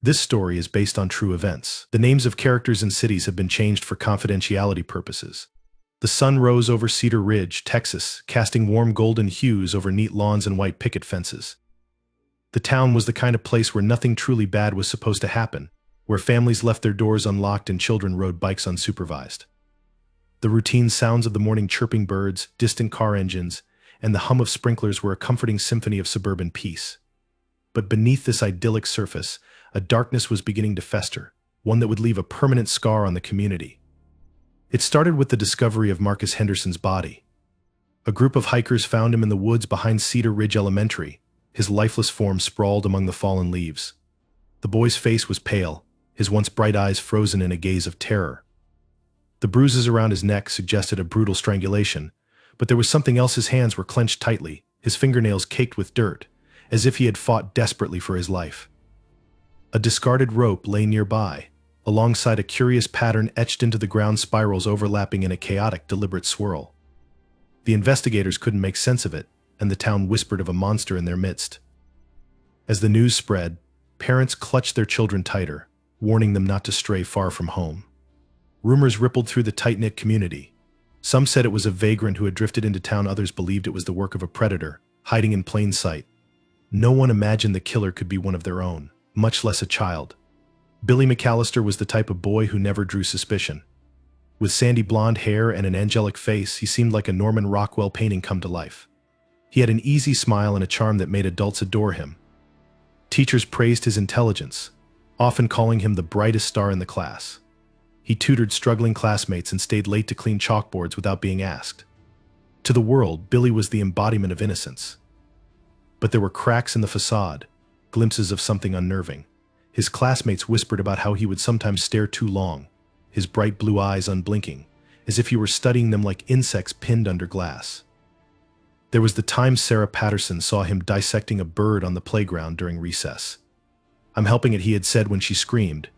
This story is based on true events. The names of characters and cities have been changed for confidentiality purposes. The sun rose over Cedar Ridge, Texas, casting warm golden hues over neat lawns and white picket fences. The town was the kind of place where nothing truly bad was supposed to happen, where families left their doors unlocked and children rode bikes unsupervised. The routine sounds of the morning chirping birds, distant car engines, and the hum of sprinklers were a comforting symphony of suburban peace. But beneath this idyllic surface, a darkness was beginning to fester, one that would leave a permanent scar on the community. It started with the discovery of Marcus Henderson's body. A group of hikers found him in the woods behind Cedar Ridge Elementary, his lifeless form sprawled among the fallen leaves. The boy's face was pale, his once bright eyes frozen in a gaze of terror. The bruises around his neck suggested a brutal strangulation, but there was something else. His hands were clenched tightly, his fingernails caked with dirt, as if he had fought desperately for his life. A discarded rope lay nearby, alongside a curious pattern etched into the ground, spirals overlapping in a chaotic, deliberate swirl. The investigators couldn't make sense of it, and the town whispered of a monster in their midst. As the news spread, parents clutched their children tighter, warning them not to stray far from home. Rumors rippled through the tight-knit community. Some said it was a vagrant who had drifted into town, others believed it was the work of a predator, hiding in plain sight. No one imagined the killer could be one of their own, much less a child. Billy McAllister was the type of boy who never drew suspicion. With sandy blonde hair and an angelic face, he seemed like a Norman Rockwell painting come to life. He had an easy smile and a charm that made adults adore him. Teachers praised his intelligence, often calling him the brightest star in the class. He tutored struggling classmates and stayed late to clean chalkboards without being asked. To the world, Billy was the embodiment of innocence. But there were cracks in the facade, glimpses of something unnerving. His classmates whispered about how he would sometimes stare too long, his bright blue eyes unblinking, as if he were studying them like insects pinned under glass. There was the time Sarah Patterson saw him dissecting a bird on the playground during recess. "I'm helping it," he had said when she screamed,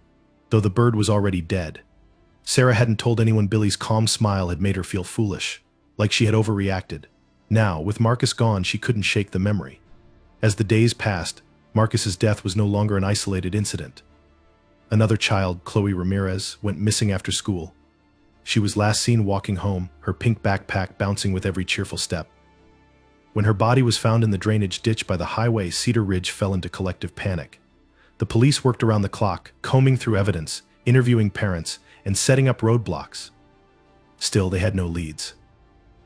though the bird was already dead. Sarah hadn't told anyone. Billy's calm smile had made her feel foolish, like she had overreacted. Now, with Marcus gone, she couldn't shake the memory. As the days passed, Marcus's death was no longer an isolated incident. Another child, Chloe Ramirez, went missing after school. She was last seen walking home, her pink backpack bouncing with every cheerful step. When her body was found in the drainage ditch by the highway, Cedar Ridge fell into collective panic. The police worked around the clock, combing through evidence, interviewing parents, and setting up roadblocks. Still, they had no leads.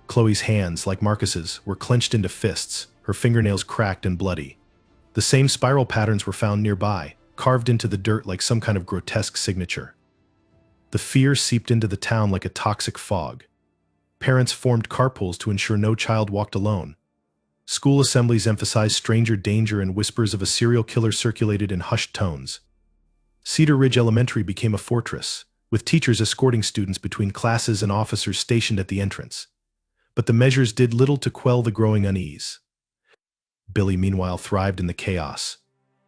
Chloe's hands, like Marcus's, were clenched into fists, her fingernails cracked and bloody. The same spiral patterns were found nearby, carved into the dirt like some kind of grotesque signature. The fear seeped into the town like a toxic fog. Parents formed carpools to ensure no child walked alone. School assemblies emphasized stranger danger, and whispers of a serial killer circulated in hushed tones. Cedar Ridge Elementary became a fortress, with teachers escorting students between classes and officers stationed at the entrance. But the measures did little to quell the growing unease. Billy, meanwhile, thrived in the chaos.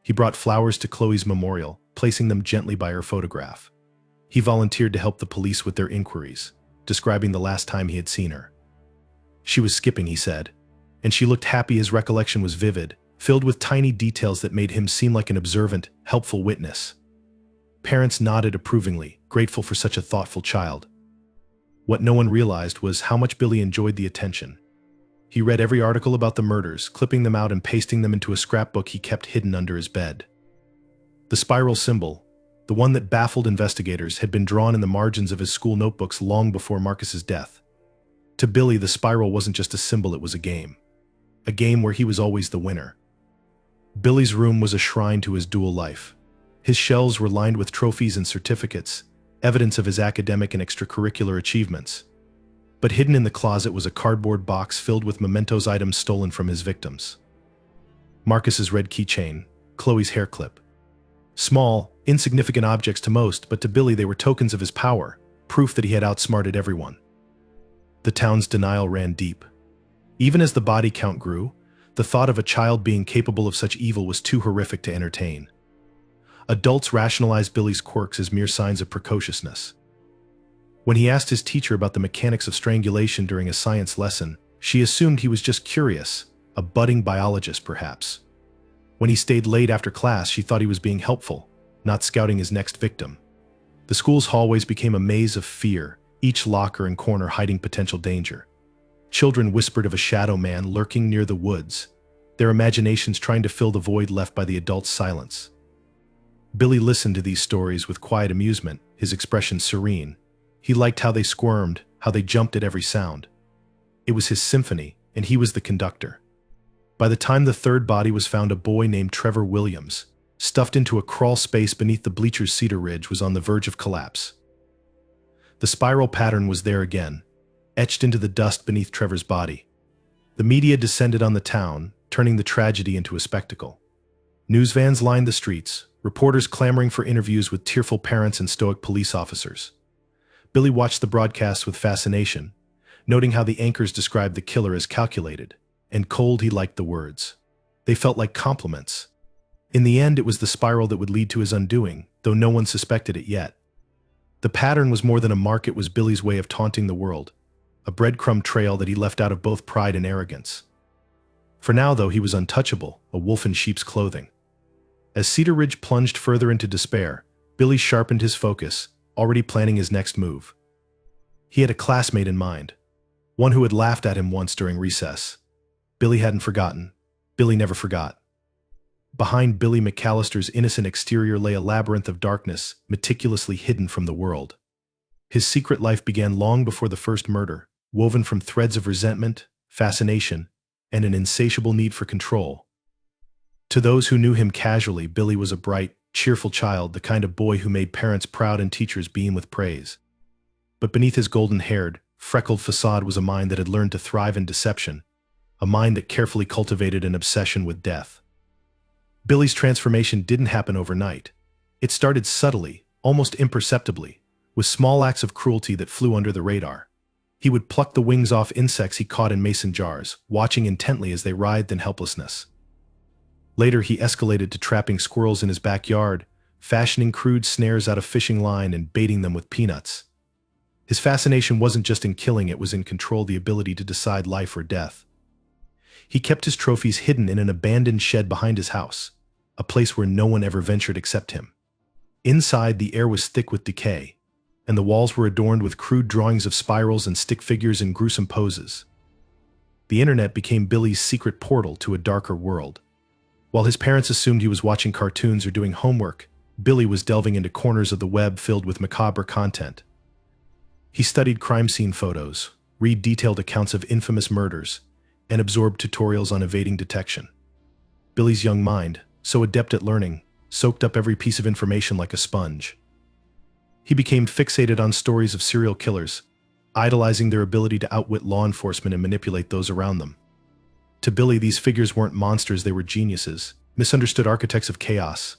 He brought flowers to Chloe's memorial, placing them gently by her photograph. He volunteered to help the police with their inquiries, describing the last time he had seen her. She was skipping, he said, and she looked happy. His recollection was vivid, filled with tiny details that made him seem like an observant, helpful witness. Parents nodded approvingly, grateful for such a thoughtful child. What no one realized was how much Billy enjoyed the attention. He read every article about the murders, clipping them out and pasting them into a scrapbook he kept hidden under his bed. The spiral symbol, the one that baffled investigators, had been drawn in the margins of his school notebooks long before Marcus's death. To Billy, the spiral wasn't just a symbol, it was a game. A game where he was always the winner. Billy's room was a shrine to his dual life. His shelves were lined with trophies and certificates, evidence of his academic and extracurricular achievements. But hidden in the closet was a cardboard box filled with mementos, items stolen from his victims. Marcus's red keychain, Chloe's hair clip. Small, insignificant objects to most, but to Billy they were tokens of his power, proof that he had outsmarted everyone. The town's denial ran deep. Even as the body count grew, the thought of a child being capable of such evil was too horrific to entertain. Adults rationalized Billy's quirks as mere signs of precociousness. When he asked his teacher about the mechanics of strangulation during a science lesson, she assumed he was just curious, a budding biologist perhaps. When he stayed late after class, she thought he was being helpful, not scouting his next victim. The school's hallways became a maze of fear, each locker and corner hiding potential danger. Children whispered of a shadow man lurking near the woods, their imaginations trying to fill the void left by the adults' silence. Billy listened to these stories with quiet amusement, his expression serene. He liked how they squirmed, how they jumped at every sound. It was his symphony, and he was the conductor. By the time the third body was found, a boy named Trevor Williams, stuffed into a crawl space beneath the bleachers' Cedar Ridge, was on the verge of collapse. The spiral pattern was there again, etched into the dust beneath Trevor's body. The media descended on the town, turning the tragedy into a spectacle. News vans lined the streets, reporters clamoring for interviews with tearful parents and stoic police officers. Billy watched the broadcasts with fascination, noting how the anchors described the killer as calculated, and cold. He liked the words. They felt like compliments. In the end, it was the spiral that would lead to his undoing, though no one suspected it yet. The pattern was more than a mark. It was Billy's way of taunting the world, a breadcrumb trail that he left out of both pride and arrogance. For now, though, he was untouchable, a wolf in sheep's clothing. As Cedar Ridge plunged further into despair, Billy sharpened his focus, already planning his next move. He had a classmate in mind, one who had laughed at him once during recess. Billy hadn't forgotten. Billy never forgot. Behind Billy McAllister's innocent exterior lay a labyrinth of darkness, meticulously hidden from the world. His secret life began long before the first murder, woven from threads of resentment, fascination, and an insatiable need for control. To those who knew him casually, Billy was a bright, cheerful child, the kind of boy who made parents proud and teachers beam with praise. But beneath his golden-haired, freckled facade was a mind that had learned to thrive in deception, a mind that carefully cultivated an obsession with death. Billy's transformation didn't happen overnight. It started subtly, almost imperceptibly, with small acts of cruelty that flew under the radar. He would pluck the wings off insects he caught in mason jars, watching intently as they writhed in helplessness. Later, he escalated to trapping squirrels in his backyard, fashioning crude snares out of fishing line and baiting them with peanuts. His fascination wasn't just in killing, it was in control, the ability to decide life or death. He kept his trophies hidden in an abandoned shed behind his house, a place where no one ever ventured except him. Inside, the air was thick with decay, and the walls were adorned with crude drawings of spirals and stick figures in gruesome poses. The internet became Billy's secret portal to a darker world. While his parents assumed he was watching cartoons or doing homework, Billy was delving into corners of the web filled with macabre content. He studied crime scene photos, read detailed accounts of infamous murders, and absorbed tutorials on evading detection. Billy's young mind, so adept at learning, soaked up every piece of information like a sponge. He became fixated on stories of serial killers, idolizing their ability to outwit law enforcement and manipulate those around them. To Billy, these figures weren't monsters, they were geniuses, misunderstood architects of chaos.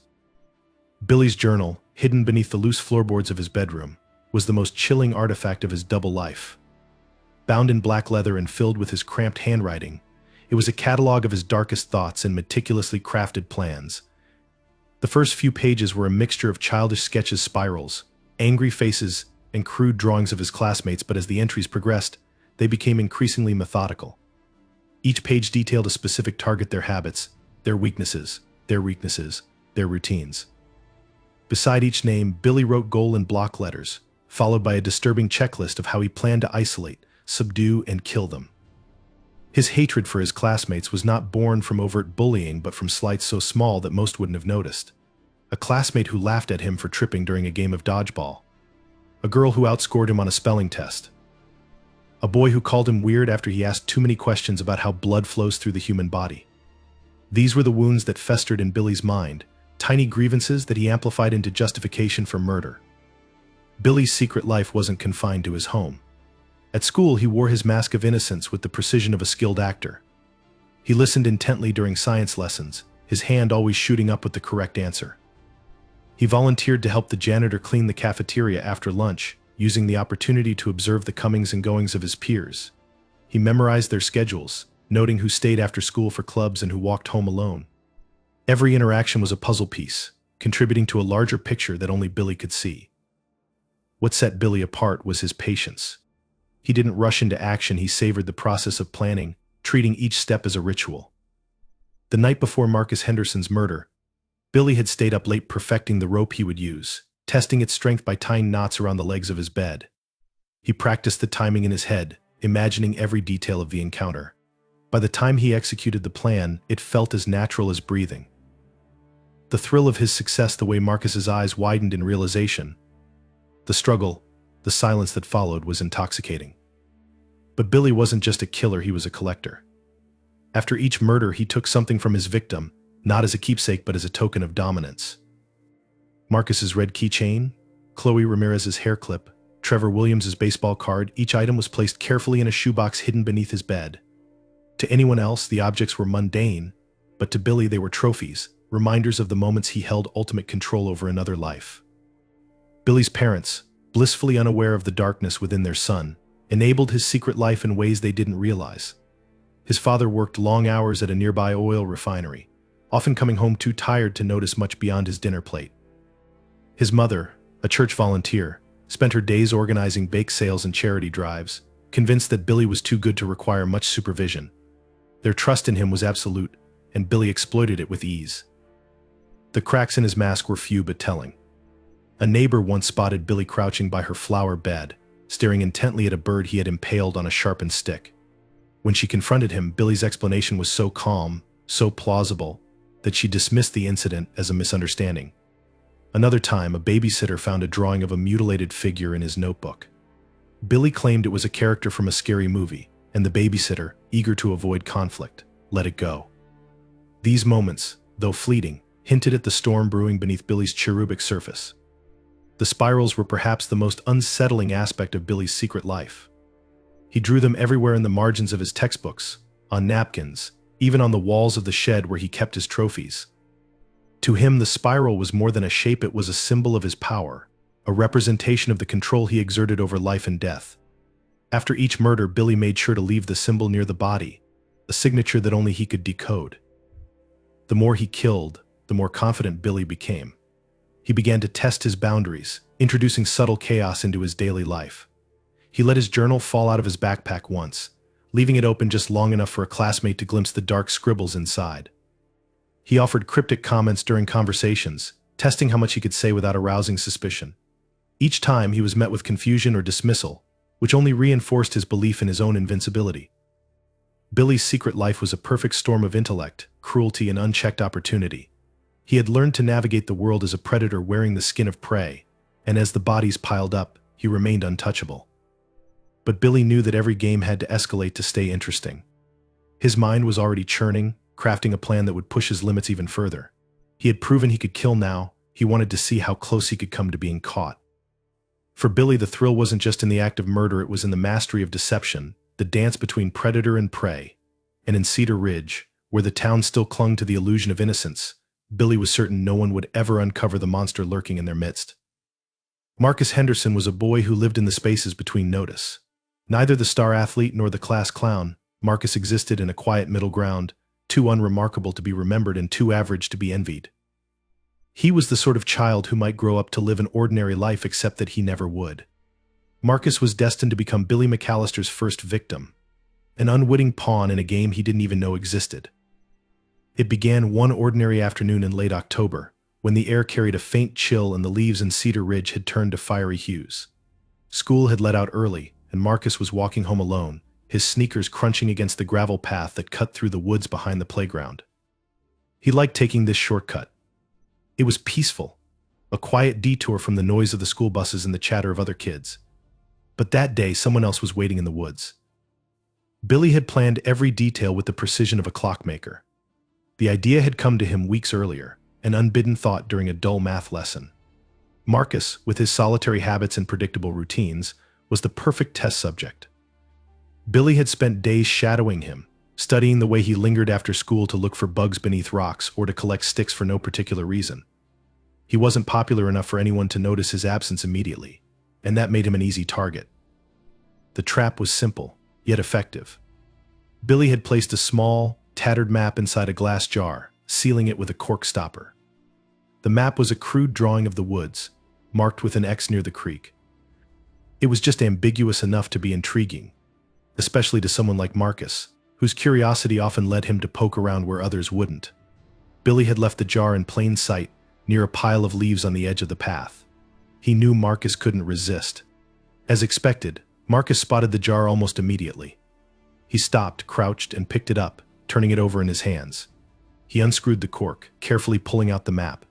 Billy's journal, hidden beneath the loose floorboards of his bedroom, was the most chilling artifact of his double life. Bound in black leather and filled with his cramped handwriting, it was a catalog of his darkest thoughts and meticulously crafted plans. The first few pages were a mixture of childish sketches, spirals, angry faces, and crude drawings of his classmates, but as the entries progressed, they became increasingly methodical. Each page detailed a specific target, their habits, their weaknesses, their routines. Beside each name, Billy wrote goal in block letters, followed by a disturbing checklist of how he planned to isolate, subdue, and kill them. His hatred for his classmates was not born from overt bullying, but from slights so small that most wouldn't have noticed. A classmate who laughed at him for tripping during a game of dodgeball. A girl who outscored him on a spelling test. A boy who called him weird after he asked too many questions about how blood flows through the human body. These were the wounds that festered in Billy's mind, tiny grievances that he amplified into justification for murder. Billy's secret life wasn't confined to his home. At school, he wore his mask of innocence with the precision of a skilled actor. He listened intently during science lessons, his hand always shooting up with the correct answer. He volunteered to help the janitor clean the cafeteria after lunch, using the opportunity to observe the comings and goings of his peers. He memorized their schedules, noting who stayed after school for clubs and who walked home alone. Every interaction was a puzzle piece, contributing to a larger picture that only Billy could see. What set Billy apart was his patience. He didn't rush into action, he savored the process of planning, treating each step as a ritual. The night before Marcus Henderson's murder, Billy had stayed up late perfecting the rope he would use, testing its strength by tying knots around the legs of his bed. He practiced the timing in his head, imagining every detail of the encounter. By the time he executed the plan, it felt as natural as breathing. The thrill of his success, the way Marcus's eyes widened in realization. The struggle, the silence that followed was intoxicating. But Billy wasn't just a killer, he was a collector. After each murder, he took something from his victim, not as a keepsake but as a token of dominance. Marcus's red keychain, Chloe Ramirez's hair clip, Trevor Williams's baseball card, each item was placed carefully in a shoebox hidden beneath his bed. To anyone else, the objects were mundane, but to Billy they were trophies, reminders of the moments he held ultimate control over another life. Billy's parents, blissfully unaware of the darkness within their son, enabled his secret life in ways they didn't realize. His father worked long hours at a nearby oil refinery, often coming home too tired to notice much beyond his dinner plate. His mother, a church volunteer, spent her days organizing bake sales and charity drives, convinced that Billy was too good to require much supervision. Their trust in him was absolute, and Billy exploited it with ease. The cracks in his mask were few but telling. A neighbor once spotted Billy crouching by her flower bed, staring intently at a bird he had impaled on a sharpened stick. When she confronted him, Billy's explanation was so calm, so plausible, that she dismissed the incident as a misunderstanding. Another time, a babysitter found a drawing of a mutilated figure in his notebook. Billy claimed it was a character from a scary movie, and the babysitter, eager to avoid conflict, let it go. These moments, though fleeting, hinted at the storm brewing beneath Billy's cherubic surface. The spirals were perhaps the most unsettling aspect of Billy's secret life. He drew them everywhere in the margins of his textbooks, on napkins, even on the walls of the shed where he kept his trophies. To him, the spiral was more than a shape, it was a symbol of his power, a representation of the control he exerted over life and death. After each murder, Billy made sure to leave the symbol near the body, a signature that only he could decode. The more he killed, the more confident Billy became. He began to test his boundaries, introducing subtle chaos into his daily life. He let his journal fall out of his backpack once, leaving it open just long enough for a classmate to glimpse the dark scribbles inside. He offered cryptic comments during conversations, testing how much he could say without arousing suspicion. Each time, he was met with confusion or dismissal, which only reinforced his belief in his own invincibility. Billy's secret life was a perfect storm of intellect, cruelty, and unchecked opportunity. He had learned to navigate the world as a predator wearing the skin of prey, and as the bodies piled up, he remained untouchable. But Billy knew that every game had to escalate to stay interesting. His mind was already churning, crafting a plan that would push his limits even further. He had proven he could kill now, he wanted to see how close he could come to being caught. For Billy, the thrill wasn't just in the act of murder, it was in the mastery of deception, the dance between predator and prey. And in Cedar Ridge, where the town still clung to the illusion of innocence, Billy was certain no one would ever uncover the monster lurking in their midst. Marcus Henderson was a boy who lived in the spaces between notice. Neither the star athlete nor the class clown, Marcus existed in a quiet middle ground, too unremarkable to be remembered and too average to be envied. He was the sort of child who might grow up to live an ordinary life, except that he never would. Marcus was destined to become Billy McAllister's first victim, an unwitting pawn in a game he didn't even know existed. It began one ordinary afternoon in late October, when the air carried a faint chill and the leaves in Cedar Ridge had turned to fiery hues. School had let out early, and Marcus was walking home alone, his sneakers crunching against the gravel path that cut through the woods behind the playground. He liked taking this shortcut. It was peaceful, a quiet detour from the noise of the school buses and the chatter of other kids. But that day, someone else was waiting in the woods. Billy had planned every detail with the precision of a clockmaker. The idea had come to him weeks earlier, an unbidden thought during a dull math lesson. Marcus, with his solitary habits and predictable routines, was the perfect test subject. Billy had spent days shadowing him, studying the way he lingered after school to look for bugs beneath rocks or to collect sticks for no particular reason. He wasn't popular enough for anyone to notice his absence immediately, and that made him an easy target. The trap was simple, yet effective. Billy had placed a small, tattered map inside a glass jar, sealing it with a cork stopper. The map was a crude drawing of the woods, marked with an X near the creek. It was just ambiguous enough to be intriguing, especially to someone like Marcus, whose curiosity often led him to poke around where others wouldn't. Billy had left the jar in plain sight, near a pile of leaves on the edge of the path. He knew Marcus couldn't resist. As expected, Marcus spotted the jar almost immediately. He stopped, crouched, and picked it up, turning it over in his hands. He unscrewed the cork, carefully pulling out the map.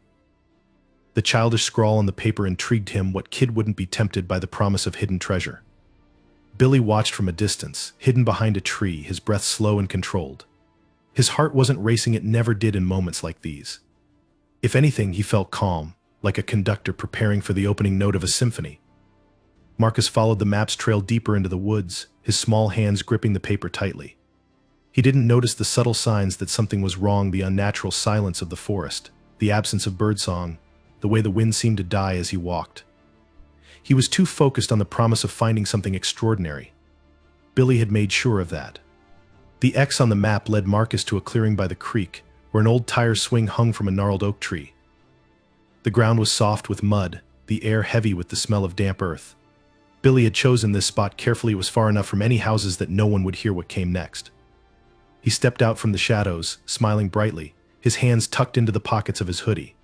The childish scrawl on the paper intrigued him. What kid wouldn't be tempted by the promise of hidden treasure? Billy watched from a distance, hidden behind a tree, his breath slow and controlled. His heart wasn't racing, it never did in moments like these. If anything, he felt calm, like a conductor preparing for the opening note of a symphony. Marcus followed the map's trail deeper into the woods, his small hands gripping the paper tightly. He didn't notice the subtle signs that something was wrong: the unnatural silence of the forest, the absence of birdsong, the way the wind seemed to die as he walked. He was too focused on the promise of finding something extraordinary. Billy had made sure of that. The X on the map led Marcus to a clearing by the creek, where an old tire swing hung from a gnarled oak tree. The ground was soft with mud, the air heavy with the smell of damp earth. Billy had chosen this spot carefully. It was far enough from any houses that no one would hear what came next. He stepped out from the shadows, smiling brightly, his hands tucked into the pockets of his hoodie.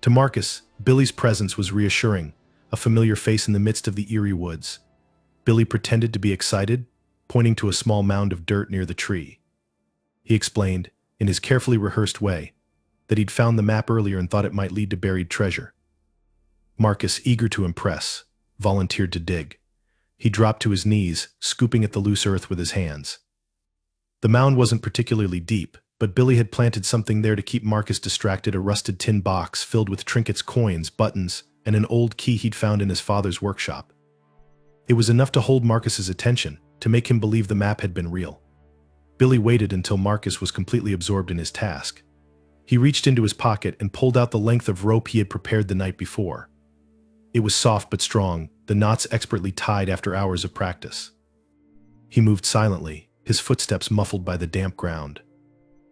To Marcus, Billy's presence was reassuring, a familiar face in the midst of the eerie woods. Billy pretended to be excited, pointing to a small mound of dirt near the tree. He explained, in his carefully rehearsed way, that he'd found the map earlier and thought it might lead to buried treasure. Marcus, eager to impress, volunteered to dig. He dropped to his knees, scooping at the loose earth with his hands. The mound wasn't particularly deep, but Billy had planted something there to keep Marcus distracted: a rusted tin box filled with trinkets, coins, buttons, and an old key he'd found in his father's workshop. It was enough to hold Marcus's attention, to make him believe the map had been real. Billy waited until Marcus was completely absorbed in his task. He reached into his pocket and pulled out the length of rope he had prepared the night before. It was soft but strong, the knots expertly tied after hours of practice. He moved silently, his footsteps muffled by the damp ground.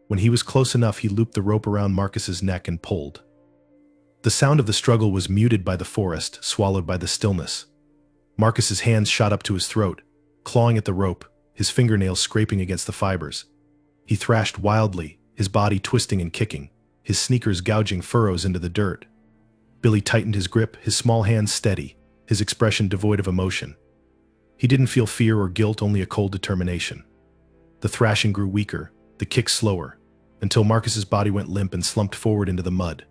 When he was close enough, he looped the rope around Marcus's neck and pulled. The sound of the struggle was muted by the forest, swallowed by the stillness. Marcus's hands shot up to his throat, clawing at the rope, his fingernails scraping against the fibers. He thrashed wildly, his body twisting and kicking, his sneakers gouging furrows into the dirt. Billy tightened his grip, his small hands steady, his expression devoid of emotion. He didn't feel fear or guilt, only a cold determination. The thrashing grew weaker, the kicks slower, until Marcus's body went limp and slumped forward into the mud.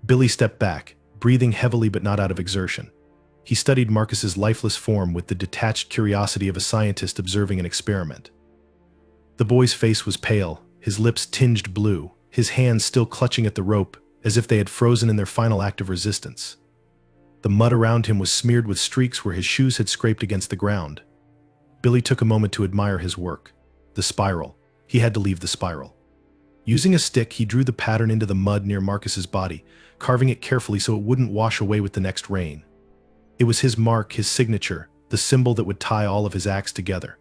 Billy stepped back, breathing heavily but not out of exertion. He studied Marcus's lifeless form with the detached curiosity of a scientist observing an experiment. The boy's face was pale, his lips tinged blue, his hands still clutching at the rope, as if they had frozen in their final act of resistance. The mud around him was smeared with streaks where his shoes had scraped against the ground. Billy took a moment to admire his work. The spiral. He had to leave the spiral. Using a stick, he drew the pattern into the mud near Marcus's body, carving it carefully so it wouldn't wash away with the next rain. It was his mark, his signature, the symbol that would tie all of his acts together.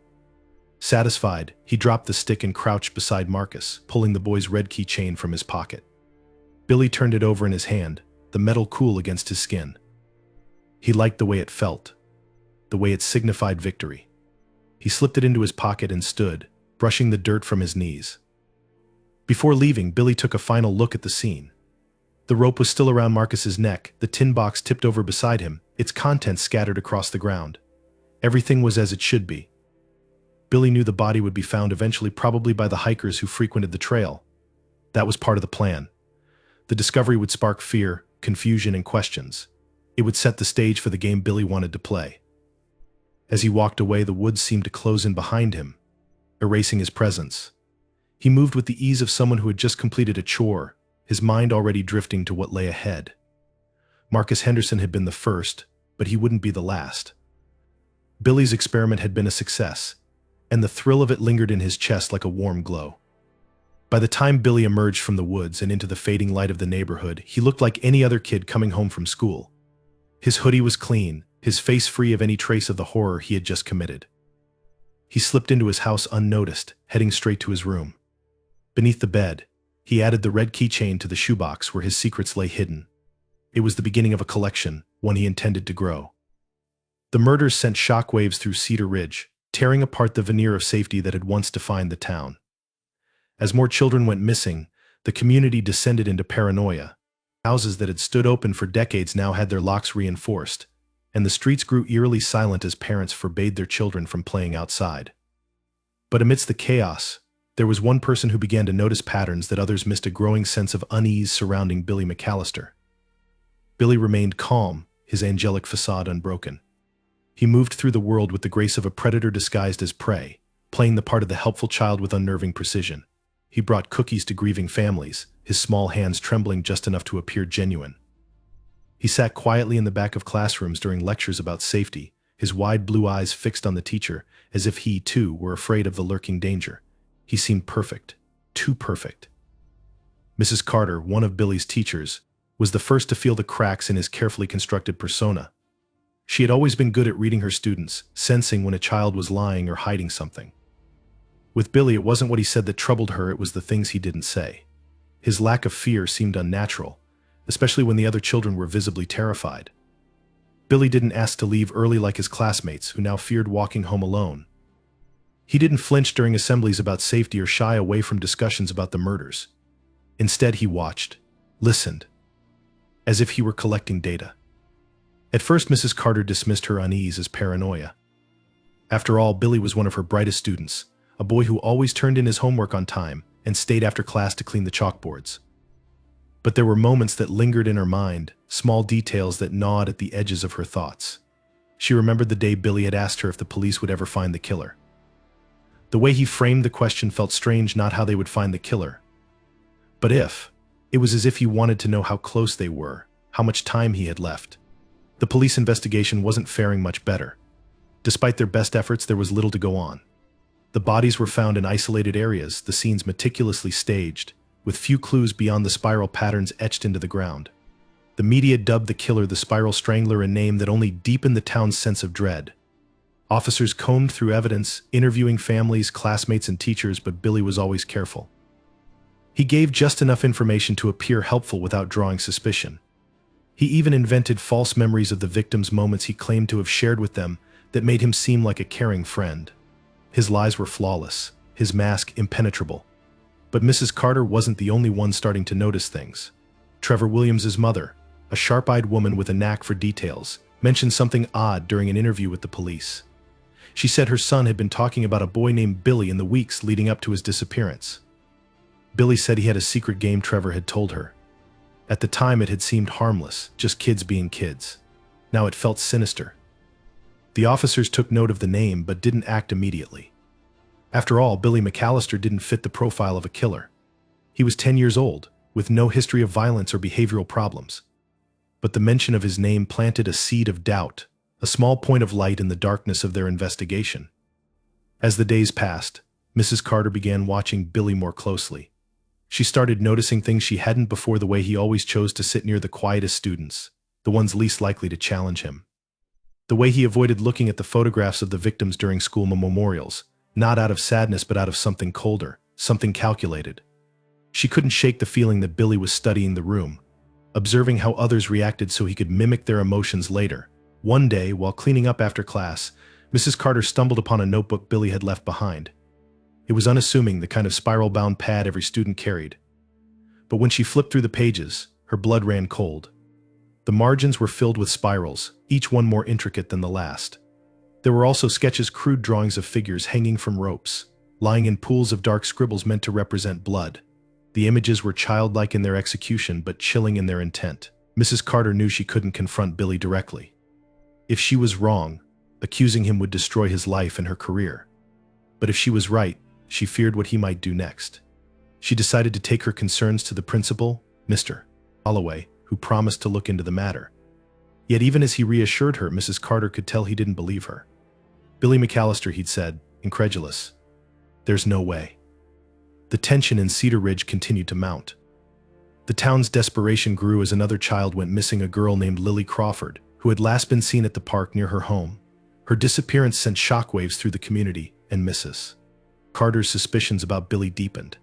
Satisfied, he dropped the stick and crouched beside Marcus, pulling the boy's red keychain from his pocket. Billy turned it over in his hand, the metal cool against his skin. He liked the way it felt, the way it signified victory. He slipped it into his pocket and stood, brushing the dirt from his knees. Before leaving, Billy took a final look at the scene. The rope was still around Marcus's neck, the tin box tipped over beside him, its contents scattered across the ground. Everything was as it should be. Billy knew the body would be found eventually, probably by the hikers who frequented the trail. That was part of the plan. The discovery would spark fear, confusion, and questions. It would set the stage for the game Billy wanted to play. As he walked away, the woods seemed to close in behind him, erasing his presence. He moved with the ease of someone who had just completed a chore, his mind already drifting to what lay ahead. Marcus Henderson had been the first, but he wouldn't be the last. Billy's experiment had been a success, and the thrill of it lingered in his chest like a warm glow. By the time Billy emerged from the woods and into the fading light of the neighborhood, he looked like any other kid coming home from school. His hoodie was clean, his face free of any trace of the horror he had just committed. He slipped into his house unnoticed, heading straight to his room. Beneath the bed, he added the red keychain to the shoebox where his secrets lay hidden. It was the beginning of a collection, one he intended to grow. The murders sent shockwaves through Cedar Ridge, tearing apart the veneer of safety that had once defined the town. As more children went missing, The community descended into paranoia. Houses that had stood open for decades now had their locks reinforced, and the streets grew eerily silent as parents forbade their children from playing outside. But amidst the chaos, there was one person who began to notice patterns that others missed: a growing sense of unease surrounding Billy McAllister. Billy remained calm, his angelic facade unbroken. He moved through the world with the grace of a predator disguised as prey, playing the part of the helpful child with unnerving precision. He brought cookies to grieving families, his small hands trembling just enough to appear genuine. He sat quietly in the back of classrooms during lectures about safety, his wide blue eyes fixed on the teacher, as if he, too, were afraid of the lurking danger. He seemed perfect, too perfect. Mrs. Carter, one of Billy's teachers, was the first to feel the cracks in his carefully constructed persona. She had always been good at reading her students, sensing when a child was lying or hiding something. With Billy, it wasn't what he said that troubled her, it was the things he didn't say. His lack of fear seemed unnatural, especially when the other children were visibly terrified. Billy didn't ask to leave early like his classmates, who now feared walking home alone. He didn't flinch during assemblies about safety or shy away from discussions about the murders. Instead, he watched, listened, as if he were collecting data. At first, Mrs. Carter dismissed her unease as paranoia. After all, Billy was one of her brightest students, a boy who always turned in his homework on time and stayed after class to clean the chalkboards. But there were moments that lingered in her mind, small details that gnawed at the edges of her thoughts. She remembered the day Billy had asked her if the police would ever find the killer. The way he framed the question felt strange, not how they would find the killer, but if. It was as if he wanted to know how close they were, how much time he had left. The police investigation wasn't faring much better. Despite their best efforts, there was little to go on. The bodies were found in isolated areas, the scenes meticulously staged, with few clues beyond the spiral patterns etched into the ground. The media dubbed the killer the Spiral Strangler, a name that only deepened the town's sense of dread. Officers combed through evidence, interviewing families, classmates, and teachers, but Billy was always careful. He gave just enough information to appear helpful without drawing suspicion. He even invented false memories of the victims' moments he claimed to have shared with them that made him seem like a caring friend. His lies were flawless, his mask impenetrable. But Mrs. Carter wasn't the only one starting to notice things. Trevor Williams's mother, a sharp-eyed woman with a knack for details, mentioned something odd during an interview with the police. She said her son had been talking about a boy named Billy in the weeks leading up to his disappearance. Billy said he had a secret game Trevor had told her. At the time, it had seemed harmless, just kids being kids. Now it felt sinister. The officers took note of the name but didn't act immediately. After all, Billy McAllister didn't fit the profile of a killer. He was 10 years old, with no history of violence or behavioral problems. But the mention of his name planted a seed of doubt, a small point of light in the darkness of their investigation. As the days passed, Mrs. Carter began watching Billy more closely. She started noticing things she hadn't before: the way he always chose to sit near the quietest students, the ones least likely to challenge him. The way he avoided looking at the photographs of the victims during school memorials, not out of sadness but out of something colder, something calculated. She couldn't shake the feeling that Billy was studying the room, observing how others reacted so he could mimic their emotions later. One day, while cleaning up after class, Mrs. Carter stumbled upon a notebook Billy had left behind. It was unassuming, the kind of spiral-bound pad every student carried. But when she flipped through the pages, her blood ran cold. The margins were filled with spirals, each one more intricate than the last. There were also sketches, crude drawings of figures hanging from ropes, lying in pools of dark scribbles meant to represent blood. The images were childlike in their execution but chilling in their intent. Mrs. Carter knew she couldn't confront Billy directly. If she was wrong, accusing him would destroy his life and her career. But if she was right, she feared what he might do next. She decided to take her concerns to the principal, Mr. Holloway, who promised to look into the matter. Yet even as he reassured her, Mrs. Carter could tell he didn't believe her. "Billy McAllister," he'd said, incredulous. "There's no way." The tension in Cedar Ridge continued to mount. The town's desperation grew as another child went missing, a girl named Lily Crawford, who had last been seen at the park near her home. Her disappearance sent shockwaves through the community, and Mrs. Carter's suspicions about Billy deepened.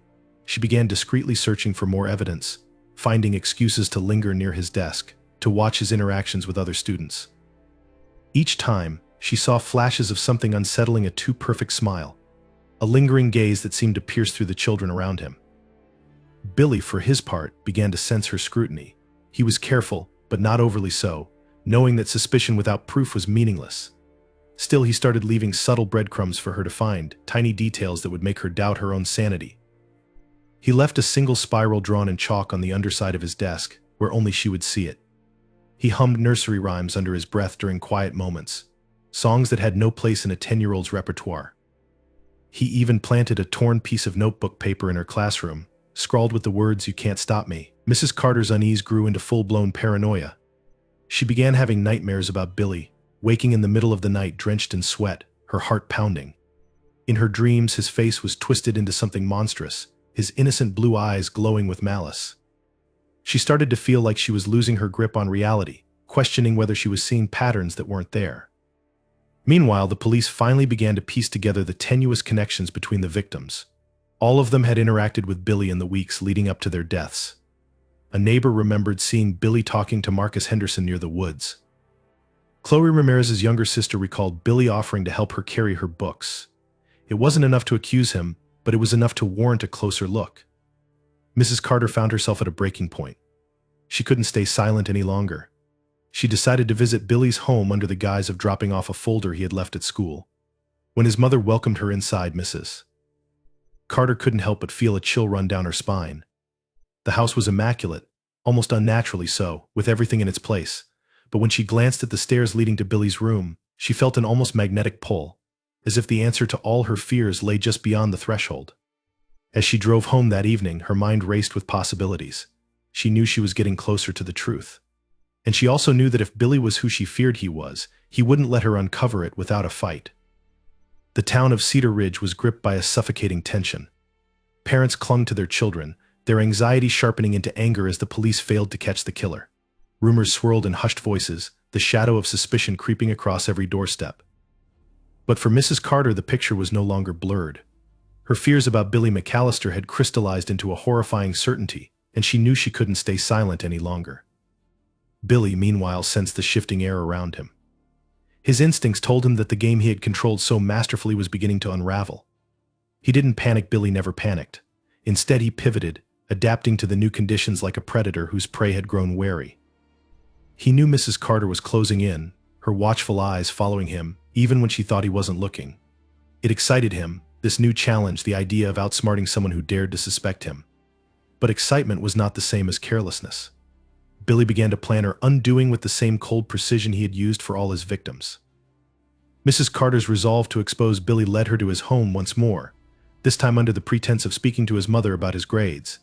She began discreetly searching for more evidence, finding excuses to linger near his desk, to watch his interactions with other students. Each time, she saw flashes of something unsettling: a too perfect smile, a lingering gaze that seemed to pierce through the children around him. Billy, for his part, began to sense her scrutiny. He was careful, but not overly so, knowing that suspicion without proof was meaningless. Still, he started leaving subtle breadcrumbs for her to find, tiny details that would make her doubt her own sanity. He left a single spiral drawn in chalk on the underside of his desk, where only she would see it. He hummed nursery rhymes under his breath during quiet moments, songs that had no place in a 10-year-old's repertoire. He even planted a torn piece of notebook paper in her classroom, scrawled with the words, "You can't stop me." Mrs. Carter's unease grew into full-blown paranoia. She began having nightmares about Billy, waking in the middle of the night drenched in sweat, her heart pounding. In her dreams, his face was twisted into something monstrous, his innocent blue eyes glowing with malice. She started to feel like she was losing her grip on reality, questioning whether she was seeing patterns that weren't there. Meanwhile, the police finally began to piece together the tenuous connections between the victims. All of them had interacted with Billy in the weeks leading up to their deaths. A neighbor remembered seeing Billy talking to Marcus Henderson near the woods. Chloe Ramirez's younger sister recalled Billy offering to help her carry her books. It wasn't enough to accuse him, but it was enough to warrant a closer look. Mrs. Carter found herself at a breaking point. She couldn't stay silent any longer. She decided to visit Billy's home under the guise of dropping off a folder he had left at school. When his mother welcomed her inside, Mrs. Carter couldn't help but feel a chill run down her spine. The house was immaculate, almost unnaturally so, with everything in its place. But when she glanced at the stairs leading to Billy's room, she felt an almost magnetic pull, as if the answer to all her fears lay just beyond the threshold. As she drove home that evening, her mind raced with possibilities. She knew she was getting closer to the truth. And she also knew that if Billy was who she feared he wouldn't let her uncover it without a fight. The town of Cedar Ridge was gripped by a suffocating tension. Parents clung to their children, their anxiety sharpening into anger as the police failed to catch the killer. Rumors swirled in hushed voices, the shadow of suspicion creeping across every doorstep. But for Mrs. Carter, the picture was no longer blurred. Her fears about Billy McAllister had crystallized into a horrifying certainty, and she knew she couldn't stay silent any longer. Billy, meanwhile, sensed the shifting air around him. His instincts told him that the game he had controlled so masterfully was beginning to unravel. He didn't panic. Billy never panicked. Instead, he pivoted, adapting to the new conditions like a predator whose prey had grown wary. He knew Mrs. Carter was closing in, her watchful eyes following him, even when she thought he wasn't looking. It excited him, this new challenge, the idea of outsmarting someone who dared to suspect him. But excitement was not the same as carelessness. Billy began to plan her undoing with the same cold precision he had used for all his victims. Mrs. Carter's resolve to expose Billy led her to his home once more, this time under the pretense of speaking to his mother about his grades.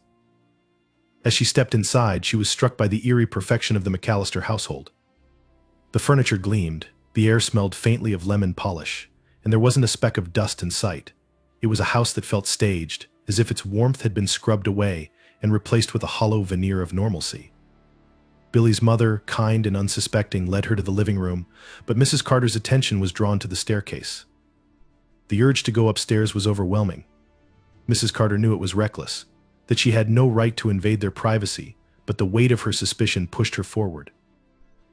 As she stepped inside, she was struck by the eerie perfection of the McAllister household. The furniture gleamed, the air smelled faintly of lemon polish, and there wasn't a speck of dust in sight. It was a house that felt staged, as if its warmth had been scrubbed away and replaced with a hollow veneer of normalcy. Billy's mother, kind and unsuspecting, led her to the living room, but Mrs. Carter's attention was drawn to the staircase. The urge to go upstairs was overwhelming. Mrs. Carter knew it was reckless, that she had no right to invade their privacy, but the weight of her suspicion pushed her forward.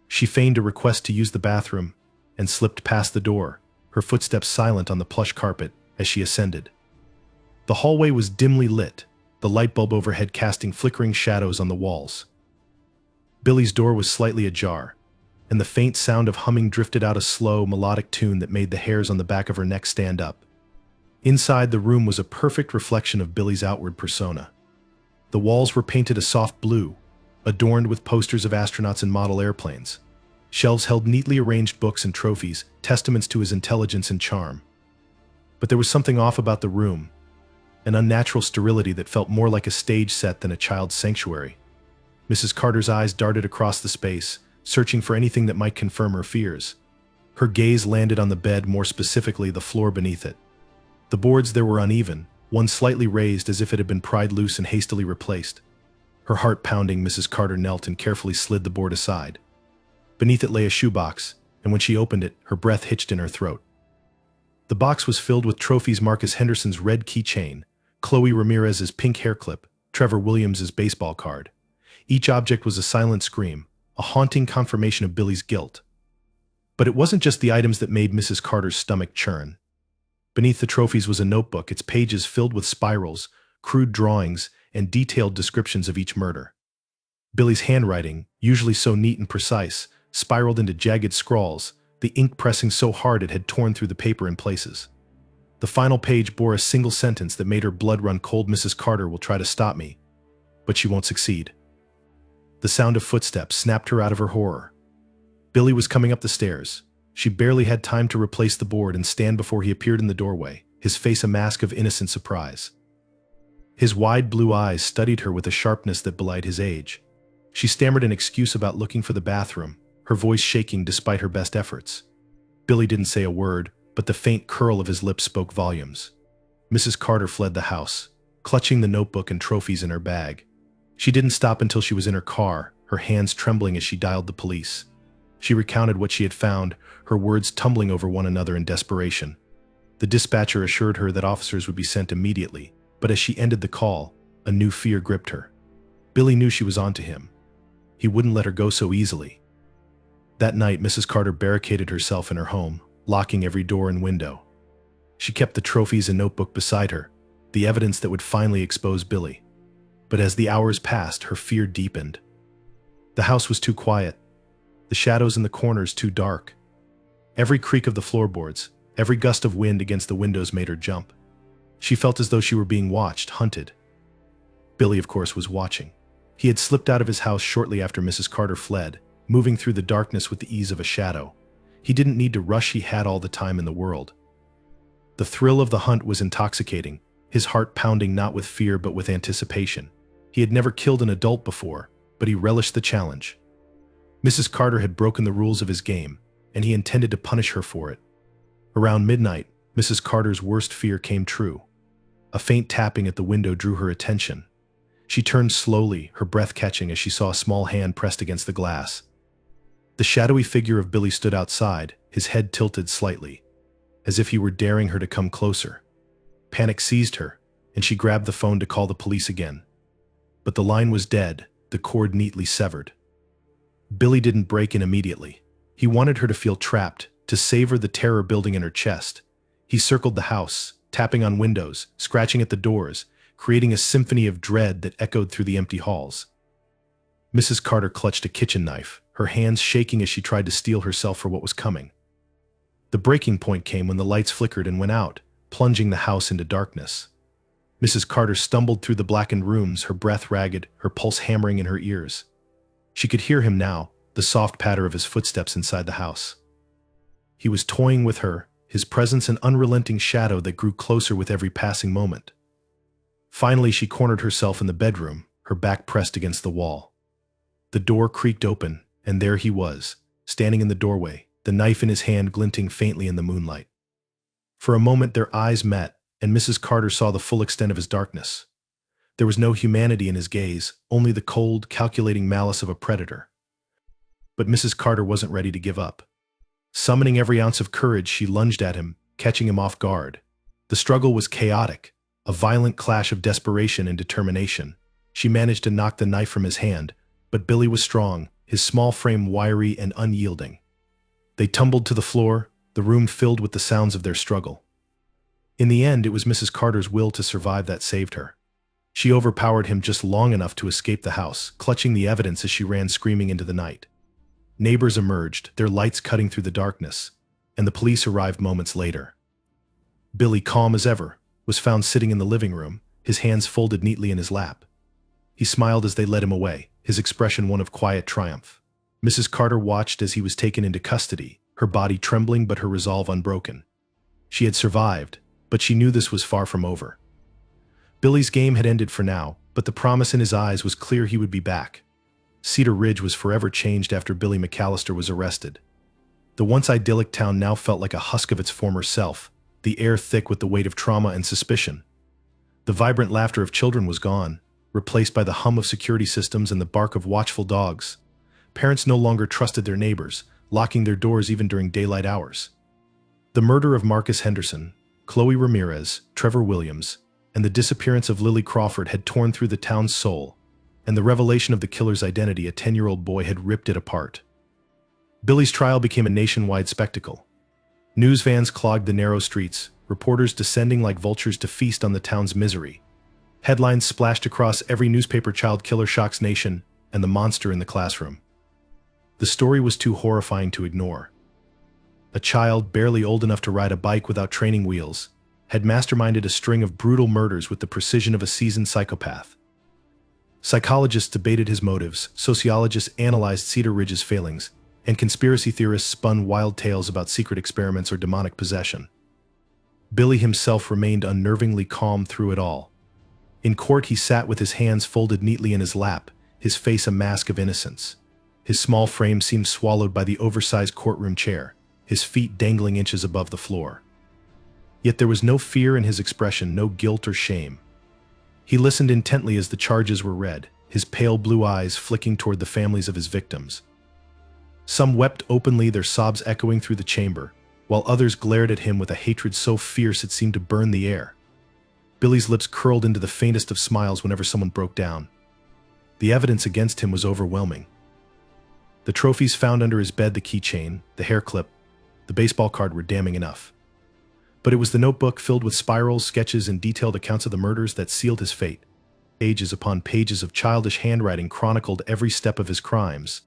She feigned a request to use the bathroom and slipped past the door, her footsteps silent on the plush carpet as she ascended. The hallway was dimly lit, the light bulb overhead casting flickering shadows on the walls. Billy's door was slightly ajar, and the faint sound of humming drifted out a slow, melodic tune that made the hairs on the back of her neck stand up. Inside, the room was a perfect reflection of Billy's outward persona. The walls were painted a soft blue, adorned with posters of astronauts and model airplanes. Shelves held neatly arranged books and trophies, testaments to his intelligence and charm. But there was something off about the room, an unnatural sterility that felt more like a stage set than a child's sanctuary. Mrs. Carter's eyes darted across the space, searching for anything that might confirm her fears. Her gaze landed on the bed, more specifically the floor beneath it. The boards there were uneven, one slightly raised as if it had been pried loose and hastily replaced. Her heart pounding, Mrs. Carter knelt and carefully slid the board aside. Beneath it lay a shoebox, and when she opened it, her breath hitched in her throat. The box was filled with trophies: Marcus Henderson's red keychain, Chloe Ramirez's pink hair clip, Trevor Williams's baseball card. Each object was a silent scream, a haunting confirmation of Billy's guilt. But it wasn't just the items that made Mrs. Carter's stomach churn. Beneath the trophies was a notebook, its pages filled with spirals, crude drawings, and detailed descriptions of each murder. Billy's handwriting, usually so neat and precise, spiraled into jagged scrawls, the ink pressing so hard it had torn through the paper in places. The final page bore a single sentence that made her blood run cold. Mrs. Carter will try to stop me, but she won't succeed. The sound of footsteps snapped her out of her horror. Billy was coming up the stairs. She barely had time to replace the board and stand before he appeared in the doorway, his face a mask of innocent surprise. His wide blue eyes studied her with a sharpness that belied his age. She stammered an excuse about looking for the bathroom, her voice shaking despite her best efforts. Billy didn't say a word, but the faint curl of his lips spoke volumes. Mrs. Carter fled the house, clutching the notebook and trophies in her bag. She didn't stop until she was in her car, her hands trembling as she dialed the police. She recounted what she had found, her words tumbling over one another in desperation. The dispatcher assured her that officers would be sent immediately, but as she ended the call, a new fear gripped her. Billy knew she was onto him. He wouldn't let her go so easily. That night, Mrs. Carter barricaded herself in her home, locking every door and window. She kept the trophies and notebook beside her, the evidence that would finally expose Billy. But as the hours passed, her fear deepened. The house was too quiet, the shadows in the corners too dark. Every creak of the floorboards, every gust of wind against the windows made her jump. She felt as though she were being watched, hunted. Billy, of course, was watching. He had slipped out of his house shortly after Mrs. Carter fled, moving through the darkness with the ease of a shadow. He didn't need to rush, he had all the time in the world. The thrill of the hunt was intoxicating, his heart pounding not with fear but with anticipation. He had never killed an adult before, but he relished the challenge. Mrs. Carter had broken the rules of his game, and he intended to punish her for it. Around midnight, Mrs. Carter's worst fear came true. A faint tapping at the window drew her attention. She turned slowly, her breath catching as she saw a small hand pressed against the glass. The shadowy figure of Billy stood outside, his head tilted slightly, as if he were daring her to come closer. Panic seized her, and she grabbed the phone to call the police again. But the line was dead, the cord neatly severed. Billy didn't break in immediately. He wanted her to feel trapped, to savor the terror building in her chest. He circled the house, tapping on windows, scratching at the doors, creating a symphony of dread that echoed through the empty halls. Mrs. Carter clutched a kitchen knife, her hands shaking as she tried to steel herself for what was coming. The breaking point came when the lights flickered and went out, plunging the house into darkness. Mrs. Carter stumbled through the blackened rooms, her breath ragged, her pulse hammering in her ears. She could hear him now, the soft patter of his footsteps inside the house. He was toying with her, his presence an unrelenting shadow that grew closer with every passing moment. Finally, she cornered herself in the bedroom, her back pressed against the wall. The door creaked open, and there he was, standing in the doorway, the knife in his hand glinting faintly in the moonlight. For a moment their eyes met, and Mrs. Carter saw the full extent of his darkness. There was no humanity in his gaze, only the cold, calculating malice of a predator. But Mrs. Carter wasn't ready to give up. Summoning every ounce of courage, she lunged at him, catching him off guard. The struggle was chaotic, a violent clash of desperation and determination. She managed to knock the knife from his hand, but Billy was strong, his small frame wiry and unyielding. They tumbled to the floor, the room filled with the sounds of their struggle. In the end, it was Mrs. Carter's will to survive that saved her. She overpowered him just long enough to escape the house, clutching the evidence as she ran screaming into the night. Neighbors emerged, their lights cutting through the darkness, and the police arrived moments later. Billy, calm as ever, was found sitting in the living room, his hands folded neatly in his lap. He smiled as they led him away, his expression one of quiet triumph. Mrs. Carter watched as he was taken into custody, her body trembling but her resolve unbroken. She had survived, but she knew this was far from over. Billy's game had ended for now, but the promise in his eyes was clear he would be back. Cedar Ridge was forever changed after Billy McAllister was arrested. The once idyllic town now felt like a husk of its former self, the air thick with the weight of trauma and suspicion. The vibrant laughter of children was gone, replaced by the hum of security systems and the bark of watchful dogs. Parents no longer trusted their neighbors, locking their doors even during daylight hours. The murder of Marcus Henderson, Chloe Ramirez, Trevor Williams, and the disappearance of Lily Crawford had torn through the town's soul, and the revelation of the killer's identity, a 10-year-old boy, had ripped it apart. Billy's trial became a nationwide spectacle. News vans clogged the narrow streets, reporters descending like vultures to feast on the town's misery. Headlines splashed across every newspaper: child killer shocks nation, and the monster in the classroom. The story was too horrifying to ignore. A child barely old enough to ride a bike without training wheels had masterminded a string of brutal murders with the precision of a seasoned psychopath. Psychologists debated his motives, sociologists analyzed Cedar Ridge's failings, and conspiracy theorists spun wild tales about secret experiments or demonic possession. Billy himself remained unnervingly calm through it all. In court, he sat with his hands folded neatly in his lap, his face a mask of innocence. His small frame seemed swallowed by the oversized courtroom chair, his feet dangling inches above the floor. Yet there was no fear in his expression, no guilt or shame. He listened intently as the charges were read, his pale blue eyes flicking toward the families of his victims. Some wept openly, their sobs echoing through the chamber, while others glared at him with a hatred so fierce it seemed to burn the air. Billy's lips curled into the faintest of smiles whenever someone broke down. The evidence against him was overwhelming. The trophies found under his bed, the keychain, the hair clip, the baseball card, were damning enough. But it was the notebook filled with spirals, sketches, and detailed accounts of the murders that sealed his fate. Pages upon pages of childish handwriting chronicled every step of his crimes,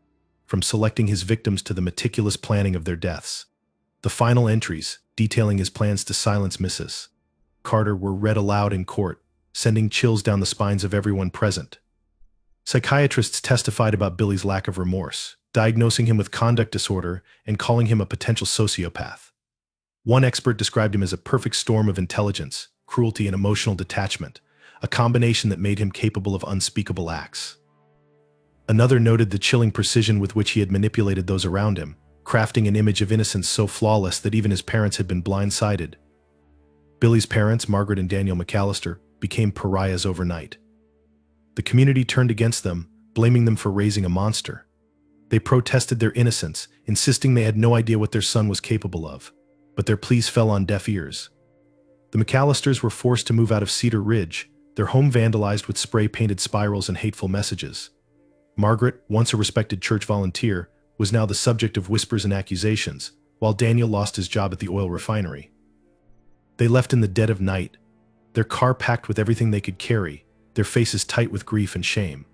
from selecting his victims to the meticulous planning of their deaths. The final entries, detailing his plans to silence Mrs. Carter, were read aloud in court, sending chills down the spines of everyone present. Psychiatrists testified about Billy's lack of remorse, diagnosing him with conduct disorder and calling him a potential sociopath. One expert described him as a perfect storm of intelligence, cruelty, and emotional detachment, a combination that made him capable of unspeakable acts. Another noted the chilling precision with which he had manipulated those around him, crafting an image of innocence so flawless that even his parents had been blindsided. Billy's parents, Margaret and Daniel McAllister, became pariahs overnight. The community turned against them, blaming them for raising a monster. They protested their innocence, insisting they had no idea what their son was capable of. But their pleas fell on deaf ears. The McAllisters were forced to move out of Cedar Ridge, their home vandalized with spray-painted spirals and hateful messages. Margaret, once a respected church volunteer, was now the subject of whispers and accusations, while Daniel lost his job at the oil refinery. They left in the dead of night, their car packed with everything they could carry, their faces tight with grief and shame.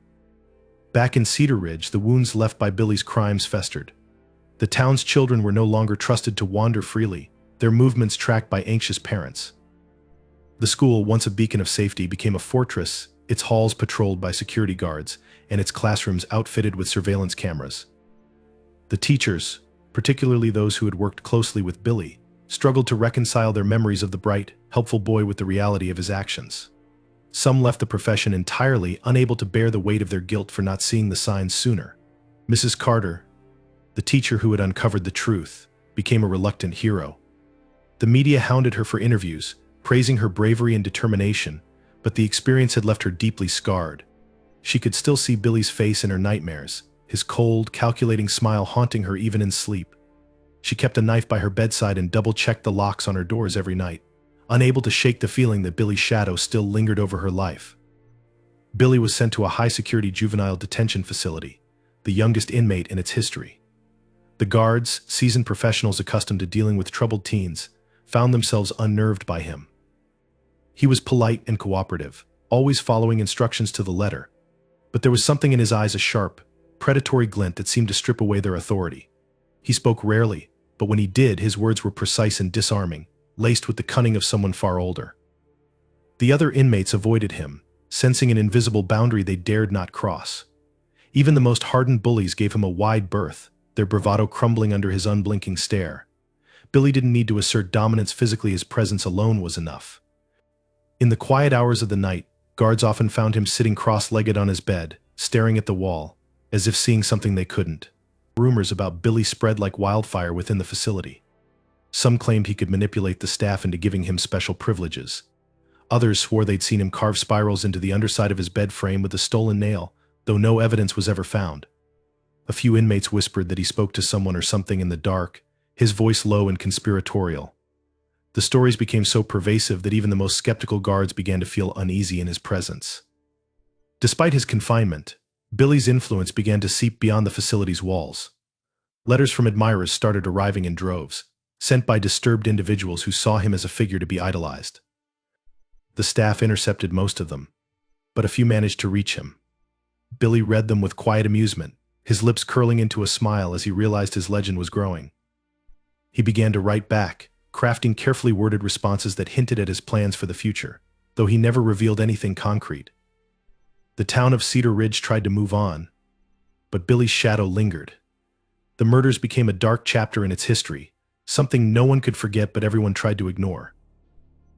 Back in Cedar Ridge, the wounds left by Billy's crimes festered. The town's children were no longer trusted to wander freely, their movements tracked by anxious parents. The school, once a beacon of safety, became a fortress, its halls patrolled by security guards, and its classrooms outfitted with surveillance cameras. The teachers, particularly those who had worked closely with Billy, struggled to reconcile their memories of the bright, helpful boy with the reality of his actions. Some left the profession entirely, unable to bear the weight of their guilt for not seeing the signs sooner. Mrs. Carter, the teacher who had uncovered the truth, became a reluctant hero. The media hounded her for interviews, praising her bravery and determination, but the experience had left her deeply scarred. She could still see Billy's face in her nightmares, his cold, calculating smile haunting her even in sleep. She kept a knife by her bedside and double-checked the locks on her doors every night, unable to shake the feeling that Billy's shadow still lingered over her life. Billy was sent to a high-security juvenile detention facility, the youngest inmate in its history. The guards, seasoned professionals accustomed to dealing with troubled teens, found themselves unnerved by him. He was polite and cooperative, always following instructions to the letter, but there was something in his eyes, a sharp, predatory glint that seemed to strip away their authority. He spoke rarely, but when he did, his words were precise and disarming, laced with the cunning of someone far older. The other inmates avoided him, sensing an invisible boundary they dared not cross. Even the most hardened bullies gave him a wide berth, their bravado crumbling under his unblinking stare. Billy didn't need to assert dominance physically, his presence alone was enough. In the quiet hours of the night, guards often found him sitting cross-legged on his bed, staring at the wall, as if seeing something they couldn't. Rumors about Billy spread like wildfire within the facility. Some claimed he could manipulate the staff into giving him special privileges. Others swore they'd seen him carve spirals into the underside of his bed frame with a stolen nail, though no evidence was ever found. A few inmates whispered that he spoke to someone or something in the dark, his voice low and conspiratorial. The stories became so pervasive that even the most skeptical guards began to feel uneasy in his presence. Despite his confinement, Billy's influence began to seep beyond the facility's walls. Letters from admirers started arriving in droves, sent by disturbed individuals who saw him as a figure to be idolized. The staff intercepted most of them, but a few managed to reach him. Billy read them with quiet amusement, his lips curling into a smile as he realized his legend was growing. He began to write back, crafting carefully worded responses that hinted at his plans for the future, though he never revealed anything concrete. The town of Cedar Ridge tried to move on, but Billy's shadow lingered. The murders became a dark chapter in its history, something no one could forget but everyone tried to ignore.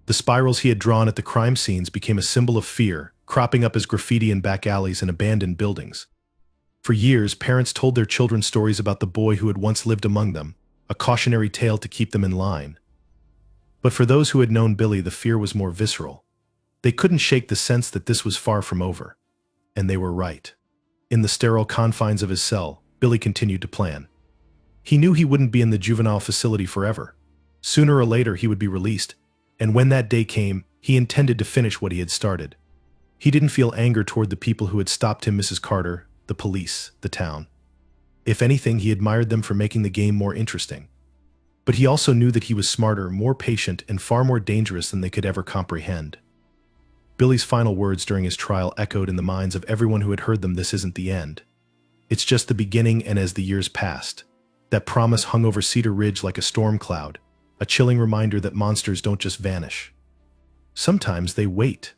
The spirals he had drawn at the crime scenes became a symbol of fear, cropping up as graffiti in back alleys and abandoned buildings. For years, parents told their children stories about the boy who had once lived among them, a cautionary tale to keep them in line. But for those who had known Billy, the fear was more visceral. They couldn't shake the sense that this was far from over. And they were right. In the sterile confines of his cell, Billy continued to plan. He knew he wouldn't be in the juvenile facility forever. Sooner or later, he would be released, and when that day came, he intended to finish what he had started. He didn't feel anger toward the people who had stopped him, Mrs. Carter, the police, the town. If anything, he admired them for making the game more interesting. But he also knew that he was smarter, more patient, and far more dangerous than they could ever comprehend. Billy's final words during his trial echoed in the minds of everyone who had heard them. This isn't the end. It's just the beginning. And as the years passed, that promise hung over Cedar Ridge like a storm cloud, a chilling reminder that monsters don't just vanish. Sometimes they wait.